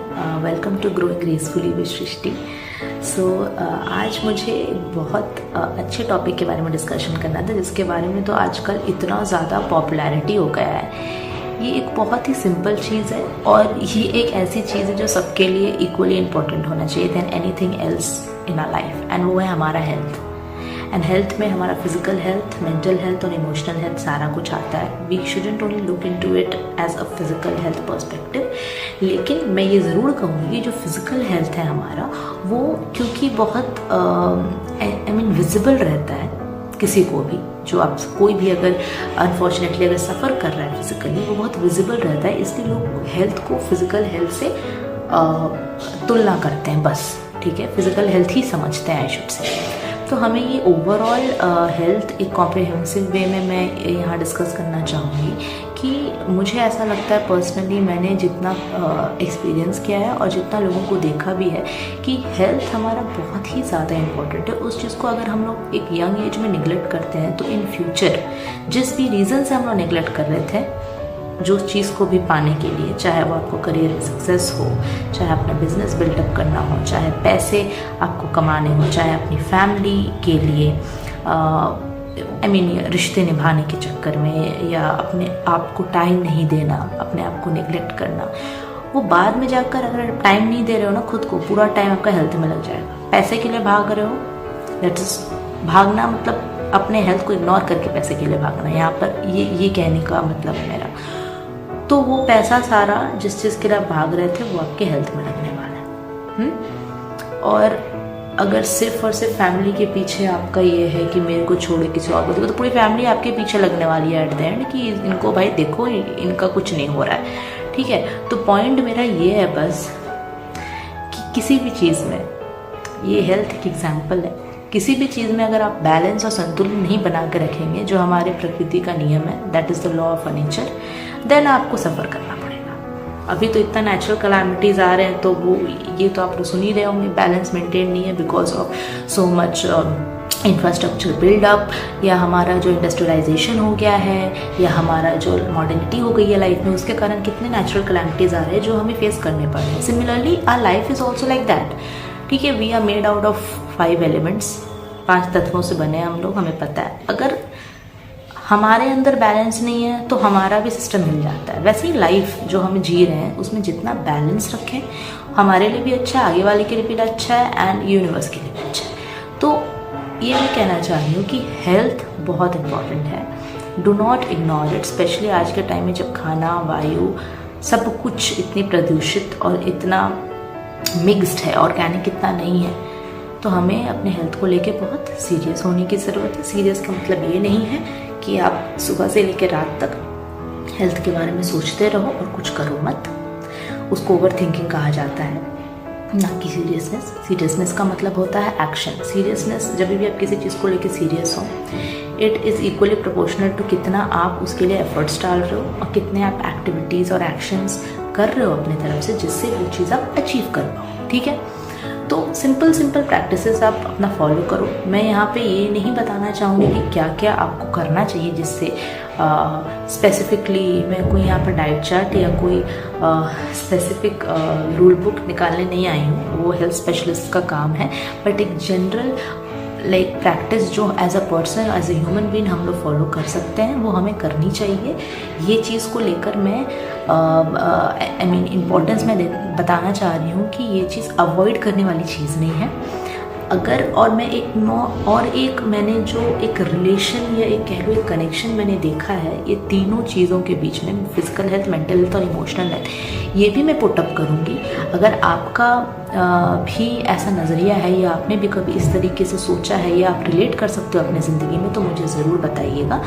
Welcome to growing gracefully with Srishti. आज मुझे बहुत अच्छे टॉपिक के बारे में डिस्कशन करना था, जिसके बारे में तो आजकल इतना ज़्यादा पॉपुलैरिटी हो गया है। ये एक बहुत ही सिंपल चीज़ है और ये एक ऐसी चीज़ है जो सबके लिए इक्वली इम्पोर्टेंट होना चाहिए than anything else in our life, and वो है हमारा हेल्थ। एंड हेल्थ में हमारा फिजिकल हेल्थ, मेंटल हेल्थ और इमोशनल हेल्थ सारा कुछ आता है। We shouldn't only look into it as a physical health perspective, लेकिन मैं ये ज़रूर कहूँगी जो फिजिकल हेल्थ है हमारा, वो क्योंकि बहुत आई मीन विजिबल रहता है किसी को भी, जो आप कोई भी अगर अनफॉर्चुनेटली अगर सफ़र कर रहा है फिजिकली, वो बहुत विजिबल रहता है। इसलिए लोग हेल्थ को फिजिकल हेल्थ से तुलना करते हैं, बस ठीक है, फिजिकल हेल्थ ही समझते हैं आई शुड से। तो हमें ये ओवरऑल हेल्थ एक कॉम्प्रिहेंसिव वे में मैं यहाँ डिस्कस करना चाहूँगी कि मुझे ऐसा लगता है पर्सनली, मैंने जितना एक्सपीरियंस किया है और जितना लोगों को देखा भी है कि हेल्थ हमारा बहुत ही ज़्यादा इम्पोर्टेंट है। उस चीज़ को अगर हम लोग एक यंग एज में निगलेक्ट करते हैं तो इन फ्यूचर जिस भी रीज़न से हम लोग निगलेक्ट कर रहे थे जो चीज़ को भी पाने के लिए, चाहे वो आपको करियर में सक्सेस हो, चाहे अपना बिजनेस बिल्डअप करना हो, चाहे पैसे आपको कमाने हो, चाहे अपनी फैमिली के लिए रिश्ते निभाने के चक्कर में, या अपने आप को टाइम नहीं देना, अपने आप को निगलेक्ट करना, वो बाद में जाकर अगर टाइम नहीं दे रहे हो ना खुद को, पूरा टाइम आपका हेल्थ में लग जाएगा। पैसे के लिए भाग रहे हो, दैट इज भागना, मतलब अपने हेल्थ को इग्नोर करके पैसे के लिए भागना, यहाँ पर ये कहने का मतलब है मेरा। तो वो पैसा सारा जिस चीज़ के लिए आप भाग रहे थे वो आपके हेल्थ में लगने वाला है। और अगर सिर्फ और सिर्फ फैमिली के पीछे आपका ये है कि मेरे को छोड़े किसी और को देखो, तो पूरी फैमिली आपके पीछे लगने वाली है एट द एंड कि इनको भाई देखो इनका कुछ नहीं हो रहा है, ठीक है। तो पॉइंट मेरा ये है बस कि किसी भी चीज़ में, ये हेल्थ एक एग्जाम्पल है, किसी भी चीज़ में अगर आप बैलेंस और संतुलन नहीं बना के रखेंगे, जो हमारे प्रकृति का नियम है, that is the law of nature, then आपको सफ़र करना पड़ेगा। अभी तो इतना नेचुरल कैलामिटीज़ आ रहे हैं, तो वो ये तो आप सुन ही रहे होंगे, बैलेंस मेंटेन नहीं है because of so much infrastructure buildup, या हमारा जो इंडस्ट्रियलाइजेशन हो गया है, या हमारा जो मॉडर्निटी हो गई है लाइफ में, उसके कारण कितने नेचुरल कैलामिटीज़ आ रहे हैं जो हमें फेस करने पड़ रहे हैं। Similarly our life is also like that, ठीक है। We are made out of 5 elements, 5 तत्वों से बने हम लोग, हमें पता है। अगर हमारे अंदर बैलेंस नहीं है तो हमारा भी सिस्टम हिल जाता है। वैसे ही लाइफ जो हम जी रहे हैं उसमें जितना बैलेंस रखें, हमारे लिए भी अच्छा है, आगे वाले के लिए भी अच्छा है, एंड यूनिवर्स के लिए भी अच्छा है। तो ये मैं कहना चाह रही हूँ कि हेल्थ बहुत इम्पॉर्टेंट है, do not ignore it, specially आज के टाइम में जब खाना, वायु, सब कुछ इतनी प्रदूषित और इतना मिक्स्ड है, ऑर्गेनिक इतना नहीं है, तो हमें अपने हेल्थ को लेके बहुत सीरियस होने की ज़रूरत है। सीरियस का मतलब ये नहीं है कि आप सुबह से लेकर रात तक हेल्थ के बारे में सोचते रहो और कुछ करो मत, उसको ओवर थिंकिंग कहा जाता है, ना कि सीरियसनेस। सीरियसनेस का मतलब होता है एक्शन। सीरियसनेस, जब भी आप किसी चीज़ को लेकर सीरियस हो, it is equally proportional to कितना आप उसके लिए एफर्ट्स डाल रहे हो और कितने आप एक्टिविटीज़ और एक्शंस कर रहे हो अपनी तरफ से, जिससे वो चीज़ आप अचीव कर पाओ, ठीक है। तो सिंपल प्रैक्टिसेस आप अपना फॉलो करो। मैं यहाँ पे ये नहीं बताना चाहूँगी कि क्या क्या आपको करना चाहिए, जिससे स्पेसिफिकली मैं कोई यहाँ पर डाइट चार्ट या कोई स्पेसिफिक रूल बुक निकालने नहीं आई हूँ, वो हेल्थ स्पेशलिस्ट का काम है। बट एक जनरल प्रैक्टिस जो as a person, as a human being हम लोग फॉलो कर सकते हैं, वो हमें करनी चाहिए। ये चीज़ को लेकर मैं इम्पोर्टेंस मैं बताना चाह रही हूँ कि ये चीज़ अवॉइड करने वाली चीज़ नहीं है। अगर और मैं एक मैंने जो एक रिलेशन या एक कह लो एक कनेक्शन मैंने देखा है ये तीनों चीज़ों के बीच में, फिजिकल हेल्थ, मेंटल हेल्थ और इमोशनल हेल्थ, ये भी मैं पुटअप करूँगी। अगर आपका भी ऐसा नज़रिया है या आपने भी कभी इस तरीके से सोचा है या आप रिलेट कर सकते हो अपनी ज़िंदगी में, तो मुझे ज़रूर बताइएगा,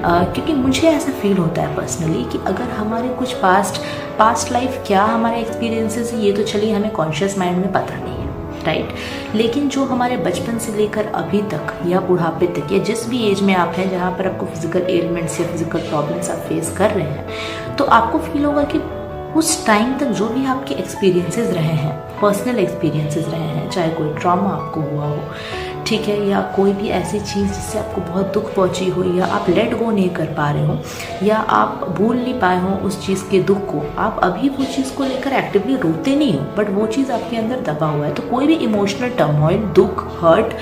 क्योंकि मुझे ऐसा फील होता है पर्सनली कि अगर हमारे कुछ पास्ट लाइफ क्या हमारे एक्सपीरियंसेस ये तो चलिए हमें कॉन्शियस माइंड में पता नहीं है, राइट, लेकिन जो हमारे बचपन से लेकर अभी तक या बुढ़ापे तक या जिस भी एज में आप हैं जहाँ पर आपको फिजिकल एलिमेंट्स या फिजिकल प्रॉब्लम्स आप फेस कर रहे हैं, तो आपको फील होगा कि उस टाइम तक जो भी आपके एक्सपीरियंसेस रहे हैं, पर्सनल एक्सपीरियंसेस रहे हैं, चाहे कोई ट्रॉमा आपको हुआ हो, ठीक है, या कोई भी ऐसी चीज़ जिससे आपको बहुत दुख पहुंची हो, या आप लेट गो नहीं कर पा रहे हो, या आप भूल नहीं पाए हो उस चीज़ के दुख को, आप अभी वो चीज़ को लेकर एक्टिवली रोते नहीं हो, बट वो चीज़ आपके अंदर दबा हुआ है। तो कोई भी इमोशनल टर्मोइल, दुख, हर्ट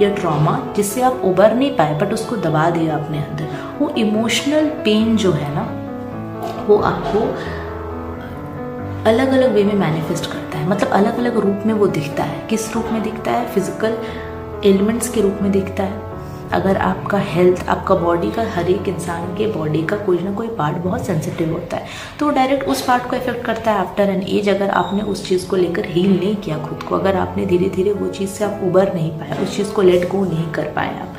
या ट्रॉमा जिससे आप उबर नहीं पाए बट उसको दबा दिया अपने अंदर, वो इमोशनल पेन जो है ना, वो आपको अलग अलग वे में मैनिफेस्ट करता है। मतलब अलग अलग रूप में वो दिखता है। किस रूप में दिखता है? फिजिकल एलिमेंट्स के रूप में दिखता है। अगर आपका हेल्थ, आपका बॉडी का, हर एक इंसान के बॉडी का कोई ना कोई पार्ट बहुत सेंसिटिव होता है, तो वो डायरेक्ट उस पार्ट को इफेक्ट करता है आफ्टर एन एज। अगर आपने उस चीज़ को लेकर हील नहीं किया खुद को, अगर आपने धीरे धीरे वो चीज़ से आप उबर नहीं पाए, उस चीज़ को लेट गो नहीं कर पाए आप,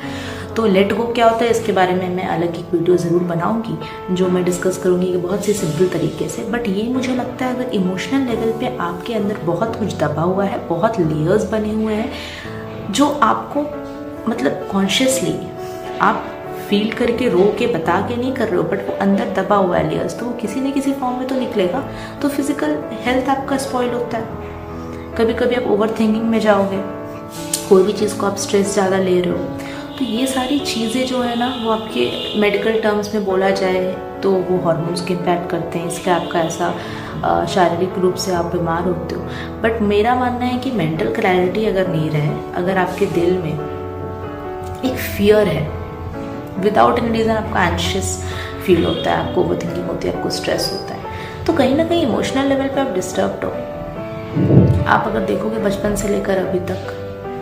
तो लेट गो क्या होता है इसके बारे में मैं अलग एक वीडियो ज़रूर बनाऊंगी जो मैं डिस्कस करूंगी कि बहुत सी सिंपल तरीके से। बट ये मुझे लगता है अगर इमोशनल लेवल पे आपके अंदर बहुत कुछ दबा हुआ है, बहुत लेयर्स बने हुए हैं जो आपको मतलब कॉन्शियसली आप फील करके रो के बता के नहीं कर रहे हो, बट वो अंदर दबा हुआ है लेयर्स, तो वो किसी न किसी फॉर्म में तो निकलेगा। तो फिजिकल हेल्थ आपका स्पॉइल होता है। कभी कभी आप ओवर थिंकिंग में जाओगे, कोई भी चीज़ को आप स्ट्रेस ज़्यादा ले रहे हो, तो ये सारी चीज़ें जो है ना वो आपके मेडिकल टर्म्स में बोला जाए तो वो हार्मोन्स के इम्पैक्ट करते हैं, इसलिए आपका ऐसा शारीरिक रूप से आप बीमार होते हो। बट मेरा मानना है कि मेंटल क्लैरिटी अगर नहीं रहे, अगर आपके दिल में एक फियर है, विदाउट एनी रीज़न आपका एंशियस फील होता है, आपको ओवर थिंकिंग होती है, आपको स्ट्रेस होता है, तो कहीं ना कहीं इमोशनल लेवल पे आप डिस्टर्ब्ड हो। आप अगर देखोगे बचपन से लेकर अभी तक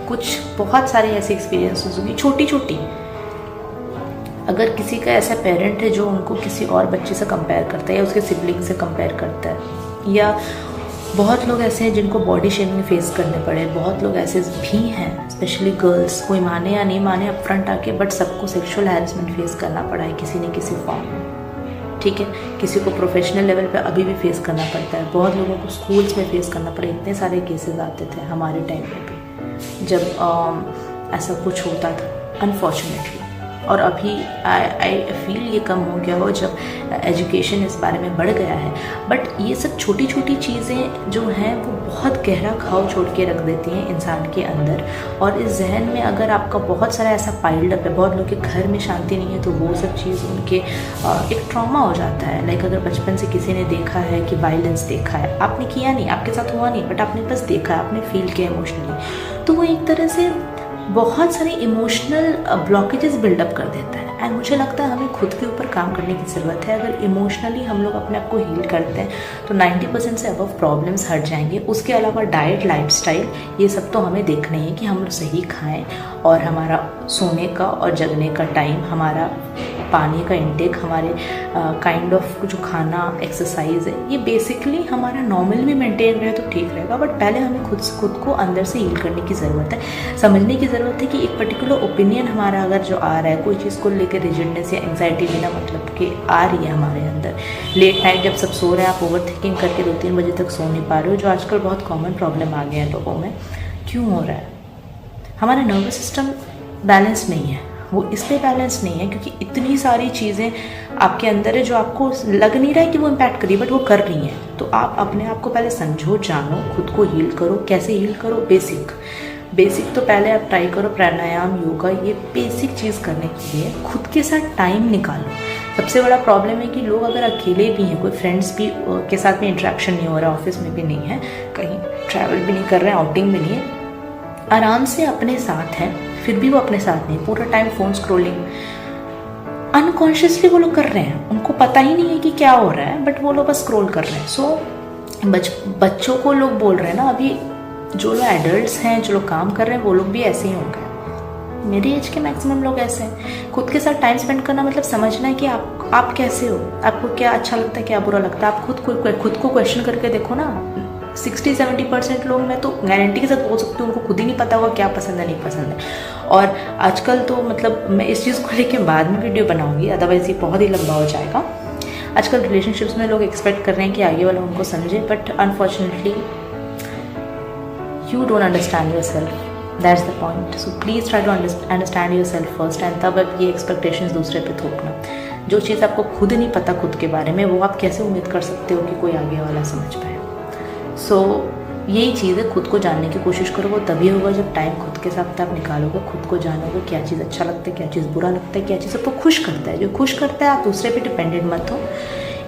कुछ बहुत सारे ऐसे एक्सपीरियंसेस होंगे छोटी छोटी। अगर किसी का ऐसा पेरेंट है जो उनको किसी और बच्चे से कंपेयर करता है या उसके सिबलिंग से कंपेयर करता है, या बहुत लोग ऐसे हैं जिनको बॉडी शेमिंग फेस करने पड़े, बहुत लोग ऐसे भी हैं स्पेशली गर्ल्स, कोई माने या नहीं माने अप फ्रंट आके, बट सबको सेक्सुअल हैरेसमेंट फेस करना पड़ा है किसी न किसी फॉर्म में। ठीक है, किसी को प्रोफेशनल लेवल पे अभी भी फेस करना पड़ता है, बहुत लोगों को स्कूल्स में फेस करना पड़ा। इतने सारे केसेस आते थे हमारे टाइम पे भी जब ऐसा कुछ होता था अनफॉर्चुनेटली। और अभी आई फील ये कम हो गया हो जब एजुकेशन इस बारे में बढ़ गया है। बट ये सब छोटी छोटी चीज़ें जो हैं वो बहुत गहरा घाव छोड़ के रख देती हैं इंसान के अंदर। और इस जहन में अगर आपका बहुत सारा ऐसा पाइल्ड अप है, बहुत लोग के घर में शांति नहीं है, तो वो सब चीज़ उनके एक ट्रॉमा हो जाता है। लाइक अगर बचपन से किसी ने देखा है कि वायलेंस देखा है, आपने किया नहीं, आपके साथ हुआ नहीं, बट आपने बस देखा, आपने फील किया इमोशनली, तो वो एक तरह से बहुत सारे इमोशनल ब्लॉकेजेस बिल्डअप कर देता है। एंड मुझे लगता है हमें खुद के ऊपर काम करने की ज़रूरत है। अगर इमोशनली हम लोग अपने आप को हील करते हैं तो 90% से अबव प्रॉब्लम्स हट जाएंगे। उसके अलावा डाइट, लाइफस्टाइल, ये सब तो हमें देखना ही है कि हम लोग सही खाएं, और हमारा सोने का और जगने का टाइम, हमारा पानी का इंटेक, हमारे काइंड ऑफ जो खाना, एक्सरसाइज है, ये बेसिकली हमारा नॉर्मल भी मेंटेन रहे तो ठीक रहेगा। बट पहले हमें खुद को अंदर से हील करने की ज़रूरत है। समझने की ज़रूरत है कि एक पर्टिकुलर ओपिनियन हमारा अगर जो आ रहा है, कोई चीज़ को लेकर रिजिडनेस या एंग्जाइटी बिना मतलब कि आ रही है हमारे अंदर, लेट नाइट जब सब सो रहे हैं आप ओवर थिंकिंग करके 2-3 बजे तक सो नहीं पा रहे हो, जो आजकल बहुत कॉमन प्रॉब्लम आ गया है लोगों में, क्यों हो रहा है? हमारा नर्वस सिस्टम बैलेंस नहीं है। वो इसलिए बैलेंस नहीं है क्योंकि इतनी सारी चीज़ें आपके अंदर है जो आपको लग नहीं रहा है कि वो इम्पैक्ट करी, बट वो कर रही हैं। तो आप अपने आप को पहले समझो, जानो, खुद को हील करो। कैसे हील करो? बेसिक तो पहले आप ट्राई करो प्राणायाम, योगा, ये बेसिक चीज़ करने के लिए खुद के साथ टाइम निकालो। सबसे बड़ा प्रॉब्लम है कि लोग अगर अकेले भी हैं, कोई फ्रेंड्स भी के साथ में इंटरेक्शन नहीं हो रहा, ऑफिस में भी नहीं है, कहीं ट्रैवल भी नहीं कर रहे हैं, आउटिंग भी नहीं है, आराम से अपने साथ हैं, फिर भी वो अपने साथ नहीं, पूरा टाइम फ़ोन स्क्रॉलिंग अनकॉन्शियसली वो लोग कर रहे हैं। उनको पता ही नहीं है कि क्या हो रहा है, बट वो लोग बस स्क्रॉल कर रहे हैं। सो बच्चों को लोग बोल रहे हैं ना, अभी जो लोग एडल्ट्स हैं, जो लोग काम कर रहे हैं, वो लोग भी ऐसे ही होंगे। मेरी एज के मैक्सिमम लोग ऐसे हैं। खुद के साथ टाइम स्पेंड करना मतलब समझना है कि आप कैसे हो, आपको क्या अच्छा लगता है, क्या बुरा लगता है। आप खुद को क्वेश्चन करके देखो ना। 60-70% लोग मैं तो गारंटी के साथ बोल सकती हूँ उनको खुद ही नहीं पता होगा क्या पसंद है, नहीं पसंद है। और आजकल तो मतलब मैं इस चीज़ को लेके बाद में वीडियो बनाऊंगी, अदरवाइज ये बहुत ही लंबा हो जाएगा। आजकल रिलेशनशिप्स में लोग एक्सपेक्ट कर रहे हैं कि आगे वाला उनको समझे, but unfortunately you don't understand yourself, that's the point. So please try to understand yourself first, and तब अब ये एक्सपेक्टेशंस दूसरे पे थोपना। जो चीज़ आपको खुद नहीं पता खुद के बारे में, वो आप कैसे उम्मीद कर सकते हो कि कोई आगे वाला समझ पाए। सो यही चीज़ है, खुद को जानने की कोशिश करो। वो तभी होगा जब टाइम खुद के साथ आप निकालोगे, खुद को जानोगे, क्या चीज़ अच्छा लगता है, क्या चीज़ बुरा लगता है, क्या चीज़ आपको खुश करता है। जो खुश करता है आप दूसरे पे डिपेंडेंट मत हो,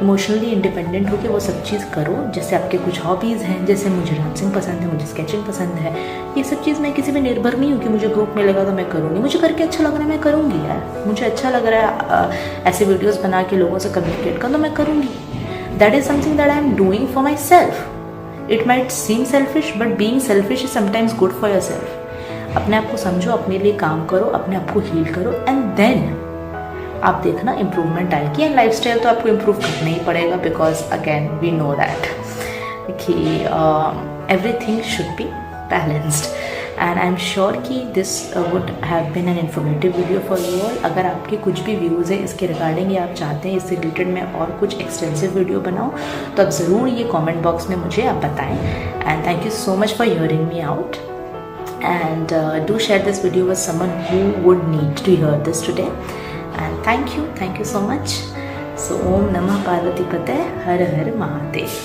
इमोशनली इंडिपेंडेंट होकर वो सब चीज़ करो। जैसे आपके कुछ हॉबीज़ हैं, जैसे मुझे डांसिंग पसंद है, मुझे स्केचिंग पसंद है, ये सब चीज़ मैं किसी पे निर्भर नहीं हूँ कि मुझे ग्रुप में लगा तो मैं करूँगी। मुझे करके अच्छा लग रहा है मैं करूँगी यार, मुझे अच्छा लग रहा है ऐसे वीडियोज़ बना के लोगों से कम्युनिकेट करना, तो मैं करूँगी। That is something that I am doing for my self. It might seem selfish but being selfish is sometimes good for your self. अपने आप को समझो, अपने लिए काम करो, अपने आप को हील करो, एंड देन आप देखना इम्प्रूवमेंट आएगी। एंड लाइफस्टाइल तो आपको इम्प्रूव करना ही पड़ेगा, because again we know that कि everything should be balanced. And I am sure कि this would have been an informative video for you all. अगर आपके कुछ भी व्यूज़ हैं इसके रिगार्डिंग या आप चाहते हैं इससे रिलेटेड मैं और कुछ एक्सटेंसिव वीडियो बनाऊँ, तो आप ज़रूर ये कमेंट बॉक्स में मुझे आप बताएं। And thank you so much for hearing me out, and do share this video with someone who would need to hear this today. And thank you so much. So Om Namah Parvati Pate, Har Har Mahadev.